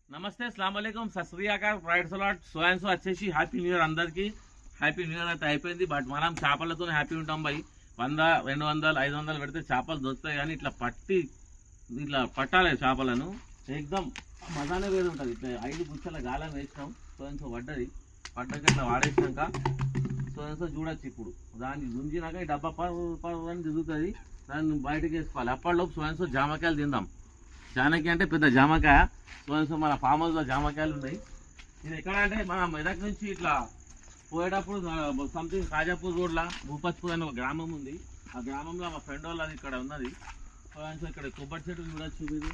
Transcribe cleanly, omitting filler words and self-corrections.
నమస్తే అస్సలాము అలైకుం సస్రియాకార్ pride సలాట్ so వచ్చేసి హ్యాపీ న్యూ ఇయర్ అందరికి. హ్యాపీ న్యూ ఇయర్ అయితే అయిపోయింది. బట్ మనం చేపలతోనే హ్యాపీ ఉంటాం భయ్. 100, 200, 500 పెడితే చేపలు దొరుకుతాయి, కానీ ఇట్లా పట్టాలి చేపలను. ఎక్దమ్ మజానే వేరు ఉంటుంది. ఇట్లా 5 గుచ్చల గాలం వేసినాం, సో పడ్డది. పడ్డకి ఇట్లా వాడేసినాక సో చూడొచ్చు. ఇప్పుడు దాన్ని గుంజినాక ఈ డబ్బా పని దిగుతుంది, దాన్ని బయటకు వేసుకోవాలి. అప్పటిలోపు సో జామకాయలు తిందాం. జానకి అంటే పెద్ద జామకాయ. సో మన ఫామ్ హౌస్లో జామకాయలు ఉన్నాయి. ఇది ఎక్కడ అంటే మన మెదక్ నుంచి ఇట్లా పోయేటప్పుడు సంథింగ్ కాజాపూర్ రోడ్లా భూపత్పూర్ అని ఒక గ్రామం ఉంది. ఆ గ్రామంలో మా ఫ్రెండ్ వాళ్ళది ఇక్కడ ఉన్నది. సో ఇక్కడ కొబ్బరి చెట్టు చూడొచ్చు మీరు.